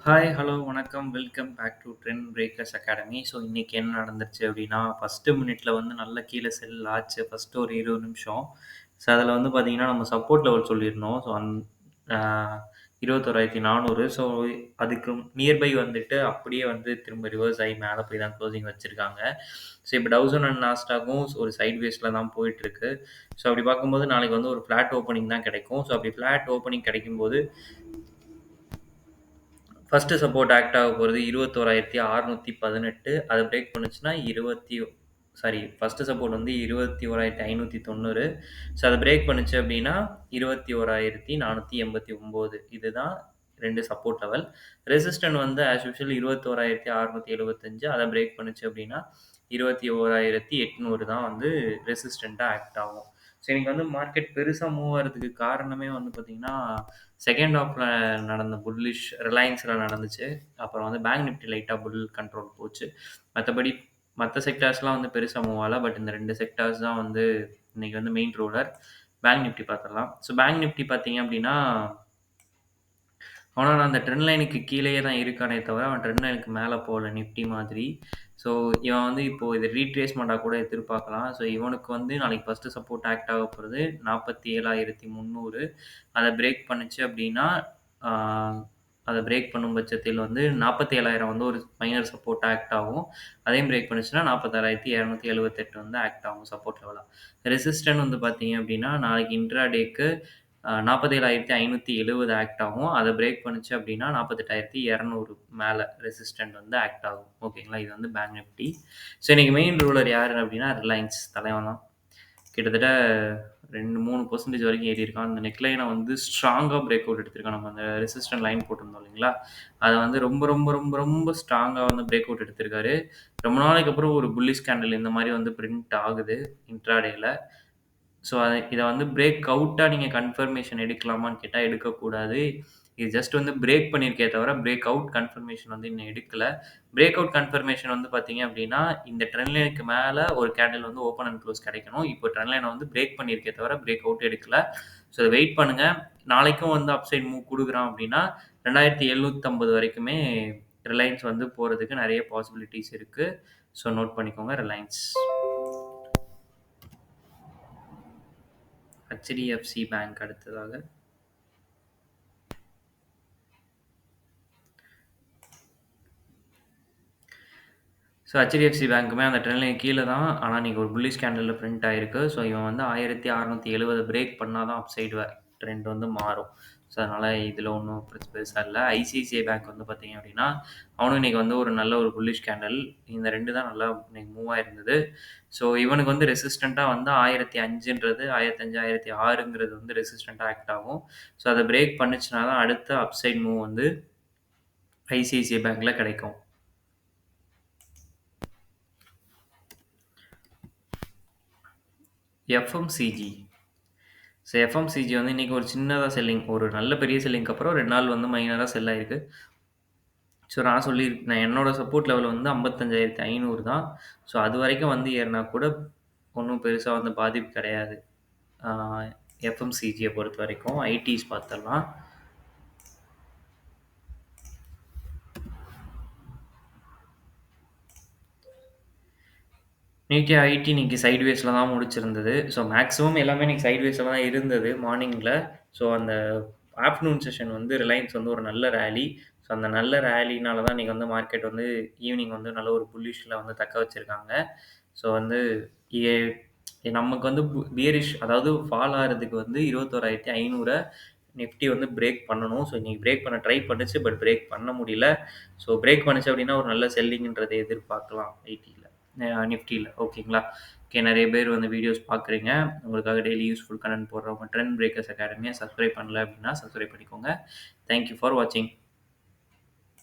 Hi, hello, வணக்கம். Welcome back to Trend Breakers Academy. So, இன்னைக்கு என்ன நடந்துருச்சு அப்படின்னா, ஃபர்ஸ்ட்டு மினிட்ல வந்து நல்லா கீழ செல் ஆச்சு. ஃபர்ஸ்ட்டு ஒரு 20 நிமிஷம். ஸோ, அதில வந்து பார்த்தீங்கன்னா, நம்ம சப்போர்ட் லெவல் சொல்லியிருந்தோம். ஸோ, ஆ 21,400. ஸோ, அதுக்கு நியர்பை வந்துட்டு அப்படியே வந்து திரும்ப ரிவர்ஸ் ஆயி மேல போய் தான் க்ளோசிங் வச்சிருக்காங்க. ஸோ, இப்போ டவுசன் அண்ட் நாஸ்டாக்கும் ஒரு சைட்வேஸ்ல தான் போயிட்டுருக்கு. ஸோ, அப்படி பார்க்கும்போது நாளைக்கு வந்து ஒரு ஃப்ளாட் ஓப்பனிங் தான் கிடைக்கும். ஸோ, அப்படி ஃப்ளாட் ஓப்பனிங் கிடைக்கும்போது ஃபர்ஸ்ட்டு சப்போர்ட் ஆக்ட் ஆக போறது 21,618. அத பிரேக் பண்ணுச்சுன்னா, ஃபர்ஸ்ட்டு சப்போர்ட் வந்து 21,590. ஸோ, அத பிரேக் பண்ணுச்சு அப்டின்னா, 21,489. இதுதான் 2 சப்போர்ட் லெவல். ரெசிஸ்டன்ட் வந்து ஆஸ் யூசுவல் 21,675. அத பிரேக் பண்ணுச்சு அப்டின்னா, 21,800 தான் வந்து ரெசிஸ்டன்ட்டா ஆக்ட் ஆகும். ஸோ, இன்னைக்கு வந்து மார்க்கெட் பெருசா மூவ் ஆறதுக்கு காரணமே வந்து பார்த்தீங்கன்னா, செகண்ட் ஹாஃப்ல நடந்த புல்லிஷ் ரிலையன்ஸ்ல நடந்துச்சு. அப்புறம் வந்து பேங்க் நிஃப்டி லைட்டா புல் கண்ட்ரோல் போச்சு. மத்தபடி மத்த செக்டார்ஸ்லாம் வந்து பெருசா மூவ் ஆகல. பட் இந்த 2 செக்டார்ஸ் தான் வந்து இன்னைக்கு வந்து மெயின் ரூலர். பேங்க் நிஃப்டி பார்த்துடலாம். ஸோ பேங்க் நிஃப்டி பார்த்தீங்க அப்டின்னா, ஆனா நான் அந்த ட்ரெண்ட் லைனுக்கு கீழயே தான் இருக்கானே தவிர, அவன் ட்ரெண்ட் லைனுக்கு மேல போல நிஃப்டி மாதிரி. ஸோ இவன் வந்து இப்போ இது ரீட்ரேஸ்மென்ட்டா கூட எதிர்பார்க்கலாம். ஸோ இவனுக்கு வந்து நாளைக்கு ஃபர்ஸ்ட்டு சப்போர்ட் ஆக்ட் ஆக போறது 47,300. அத பிரேக் பண்ணுச்சு அப்டின்னா, ஆ அத பிரேக் பண்ணும் பட்சத்தில் வந்து 47,000 வந்து ஒரு மைனர் சப்போர்ட் ஆக்ட் ஆகும். அதையும் பிரேக் பண்ணுச்சுன்னா 46,278 வந்து ஆக்ட் ஆகும் சப்போர்ட் லெவலா. ரெசிஸ்டன்ட் வந்து பார்த்தீங்க அப்டின்னா, நாளைக்கு இன்ட்ராடேக்கு 47,570 ஆக்ட் ஆகும். அத பிரேக் பண்ணுச்சு அப்டின்னா 48,200 மேல ரெசிஸ்டன்ட் வந்து ஆக்ட் ஆகும். ஓகேங்களா? இது வந்து பேங்க் நிஃப்டி. ஸோ இன்னைக்கு மெயின் ரூலர் யாரு அப்டின்னா ரிலையன்ஸ் தலைவன் தான். கிட்டத்தட்ட 2, 3% வரைக்கும் ஏறியிருக்கான். அந்த நெக் லைன வந்து ஸ்ட்ராங்கா பிரேக் அவுட் எடுத்திருக்கான். நம்ம அந்த ரெசிஸ்டன்ட் லைன் போட்டிருந்தோம் இல்லைங்களா? அத வந்து ரொம்ப, ரொம்ப, ரொம்ப, ரொம்ப ஸ்ட்ராங்கா வந்து பிரேக் அவுட் எடுத்திருக்காரு. ரொம்ப நாளைக்கு அப்புறம் ஒரு புல்லிஷ் கேண்டில் இந்த மாரி வந்து பிரிண்ட் ஆகுது இன்ட்ராடேல. ஸோ, இத வந்து பிரேக் அவுட்டா நீங்க கன்ஃபர்மேஷன் எடுக்கலாமான்னு கேட்டா எடுக்கக்கூடாது. இது ஜஸ்ட் வந்து பிரேக் பண்ணியிருக்கே தவிர, பிரேக் அவுட் கன்ஃபர்மேஷன் வந்து இன்னும் எடுக்கல. பிரேக் அவுட் கன்ஃபர்மேஷன் வந்து பார்த்தீங்க அப்டின்னா, இந்த ட்ரெண்ட் லைனுக்கு மேல ஒரு கேண்டில் வந்து ஓப்பன் அண்ட் குளோஸ் கிடைக்கணும். இப்போ ட்ரெண்ட் லைன வந்து பிரேக் பண்ணியிருக்கே தவிர, பிரேக் அவுட் எடுக்கல. ஸோ, வெயிட் பண்ணுங்க. நாளைக்கும் வந்து அப்சைட் மூவ் குடுக்குறான் அப்டின்னா, 2,750 வரைக்குமே ரிலையன்ஸ் வந்து போறதுக்கு நெறைய பாசிபிலிட்டீஸ் இருக்கு. ஸோ, நோட் பண்ணிக்கோங்க ரிலையன்ஸ். HDFC பேங்க் அடுத்ததாக. ஸோ HDFC பேங்க்குமே அந்த ட்ரெண்ட் லைன் கீழ தான். ஆனா, இன்னைக்கு ஒரு புல்லிஷ் கேண்டில்ல பிரிண்ட் ஆயிருக்கு. ஸோ இவன் வந்து 1670 பிரேக் பண்ணா தான் அப்சைட் ட்ரெண்ட் வந்து மாறும். ஸோ அதனால இதில ஒண்ணும் பெருசா இல்ல. ஐசிஐசிஐ பேங்க் வந்து பார்த்தீங்க அப்டின்னா, அவனும் இன்னைக்கு வந்து ஒரு நல்ல ஒரு புல்லிஷ் கேண்டில். இந்த 2 தான் நல்லா இன்னைக்கு மூவ் ஆயிருந்தது. ஸோ இவனுக்கு வந்து ரெசிஸ்டன்ட்டா வந்து 1005ன்றது 1005, 1006ங்கிறது வந்து ரெசிஸ்டன்ட்டா ஆக்ட் ஆகும். ஸோ அத பிரேக் பண்ணுச்சுனா தான் அடுத்த அப்சைட் மூவ் வந்து ஐசிஐசிஐ பேங்க்ல கிடைக்கும். எஃப்எம்சிஜி. ஸோ எஃப்எம்சிஜி வந்து இன்னைக்கு ஒரு சின்னதா செல்லிங். ஒரு நல்ல பெரிய செல்லிங்க்கு அப்புறம் 2 நாள் வந்து மைனரா செல் ஆயிருக்கு. ஸோ நான் சொல்லியிருந்தேன் என்னோட சப்போர்ட் லெவல் வந்து 55,500 தான். ஸோ அதுவரைக்கும் வந்து ஏறுனா கூட ஒண்ணும் பெருசா வந்து பாதிப்பு கிடையாது. ஆ எஃப்எம்சிஜிய பொறுத்தவரைக்கும். ஐடிஸ் பாத்துரலாம். இன்னைக்கு ஐடி இன்னைக்கு சைட்வேஸ்ல தான் முடிச்சிருந்தது. ஸோ மேக்ஸிமம் எல்லாமே இன்னைக்கு சைட்வேஸ்ல தான் இருந்தது மார்னிங்ல. ஸோ அந்த ஆஃப்டர்நூன் செஷன் வந்து ரிலையன்ஸ் வந்து ஒரு நல்ல ராலி. ஸோ அந்த நல்ல ராலினால தான் இன்னைக்கு வந்து மார்க்கெட் வந்து ஈவினிங் வந்து நல்ல ஒரு புல்லிஷ்ல வந்து தக்க வச்சிருக்காங்க. ஸோ வந்து எ நமக்கு வந்து பியரிஷ் அதாவது ஃபால் ஆறதுக்கு வந்து 21,500 நிஃப்டி வந்து பிரேக் பண்ணணும். ஸோ இன்னைக்கு பிரேக் பண்ண ட்ரை பண்ணுச்சு. பட் பிரேக் பண்ண முடியல. ஸோ பிரேக் பண்ணுச்சு அப்டின்னா ஒரு நல்ல செல்லிங்ன்றத எதிர்பார்க்கலாம் ஐடில. நிஃப்டில ஓகேங்களா? ஓகே நெறைய பேர் வந்து வீடியோஸ் பார்க்குறீங்க. உங்களுக்காக டெய்லி யூஸ்ஃபுல் கன்டென்ட் போடுறோம். ட்ரெண்ட் பிரேக்கர்ஸ் அகாடமிய சப்ஸ்கிரைப் பண்ணல அப்டின்னா சப்ஸ்கிரைப் பண்ணிக்கோங்க. தேங்க் யூ ஃபார் வாட்சிங்.